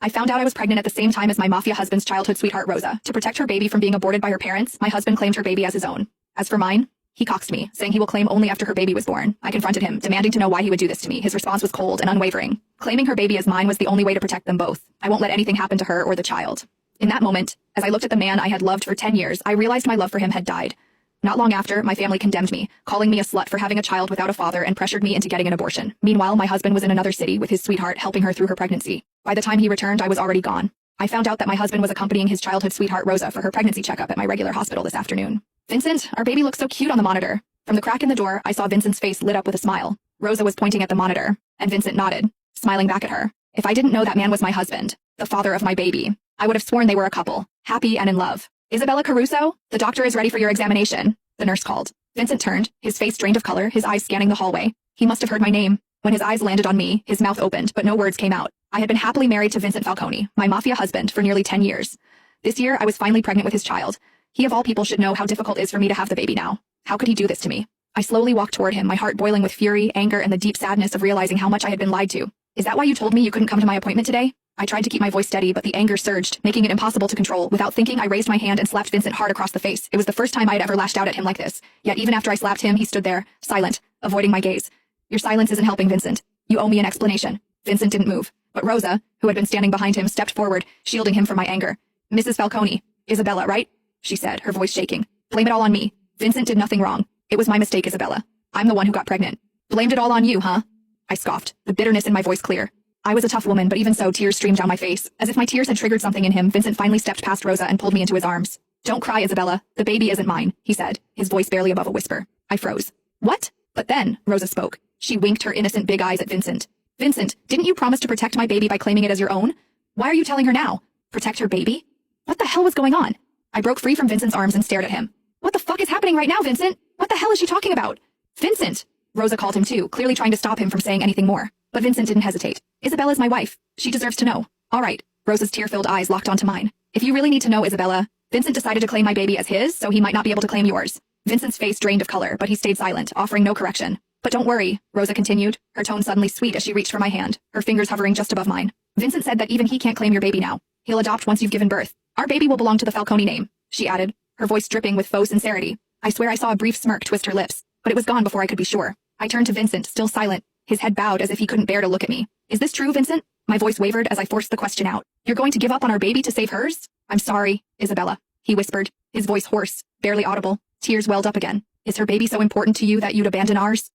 I found out I was pregnant at the same time as my mafia husband's childhood sweetheart Rosa. To protect her baby from being aborted by her parents, my husband claimed her baby as his own. As for mine, he coxed me, saying he will claim only after her baby was born. I confronted him, demanding to know why he would do this to me. His response was cold and unwavering. Claiming her baby as mine was the only way to protect them both. I won't let anything happen to her or the child. In that moment, as I looked at the man I had loved for 10 years, I realized my love for him had died. Not long after, my family condemned me, calling me a slut for having a child without a father and pressured me into getting an abortion. Meanwhile, my husband was in another city with his sweetheart helping her through her pregnancy. By the time he returned, I was already gone. I found out that my husband was accompanying his childhood sweetheart Rosa for her pregnancy checkup at my regular hospital this afternoon. Vincent, our baby looks so cute on the monitor. From the crack in the door, I saw Vincent's face lit up with a smile. Rosa was pointing at the monitor, and Vincent nodded, smiling back at her. If I didn't know that man was my husband, the father of my baby, I would have sworn they were a couple, happy and in love. Isabella Caruso, the doctor is ready for your examination, the nurse called. Vincent turned, his face drained of color, his eyes scanning the hallway. He must have heard my name. When his eyes landed on me, his mouth opened, but no words came out. I had been happily married to Vincent Falcone, my mafia husband, for nearly 10 years. This year, I was finally pregnant with his child. He of all people should know how difficult it is for me to have the baby now. How could he do this to me? I slowly walked toward him, my heart boiling with fury, anger, and the deep sadness of realizing how much I had been lied to. Is that why you told me you couldn't come to my appointment today? I tried to keep my voice steady, but the anger surged, making it impossible to control. Without thinking, I raised my hand and slapped Vincent hard across the face. It was the first time I had ever lashed out at him like this. Yet even after I slapped him, he stood there, silent, avoiding my gaze. Your silence isn't helping, Vincent. You owe me an explanation. Vincent didn't move, but Rosa, who had been standing behind him, stepped forward, shielding him from my anger. Mrs. Falcone, Isabella, right? She said, her voice shaking. Blame it all on me. Vincent did nothing wrong. It was my mistake, Isabella. I'm the one who got pregnant. Blamed it all on you, huh? I scoffed, the bitterness in my voice clear. I was a tough woman, but even so, tears streamed down my face. As if my tears had triggered something in him, Vincent finally stepped past Rosa and pulled me into his arms. Don't cry, Isabella. The baby isn't mine, he said, his voice barely above a whisper. I froze. What? But then, Rosa spoke. She winked her innocent big eyes at Vincent. Vincent, didn't you promise to protect my baby by claiming it as your own? Why are you telling her now? Protect her baby? What the hell was going on? I broke free from Vincent's arms and stared at him. What the fuck is happening right now, Vincent? What the hell is she talking about? Vincent! Rosa called him too, clearly trying to stop him from saying anything more. But Vincent didn't hesitate. Isabella's my wife. She deserves to know. All right. Rosa's tear-filled eyes locked onto mine. If you really need to know, Isabella, Vincent decided to claim my baby as his, so he might not be able to claim yours. Vincent's face drained of color, but he stayed silent, offering no correction. But don't worry, Rosa continued, her tone suddenly sweet as she reached for my hand, her fingers hovering just above mine. Vincent said that even he can't claim your baby now. He'll adopt once you've given birth. Our baby will belong to the Falcone name, she added, her voice dripping with faux sincerity. I swear I saw a brief smirk twist her lips, but it was gone before I could be sure. I turned to Vincent, still silent, his head bowed as if he couldn't bear to look at me. Is this true, Vincent? My voice wavered as I forced the question out. You're going to give up on our baby to save hers? I'm sorry, Isabella, he whispered, his voice hoarse, barely audible. Tears welled up again. Is her baby so important to you that you'd abandon ours?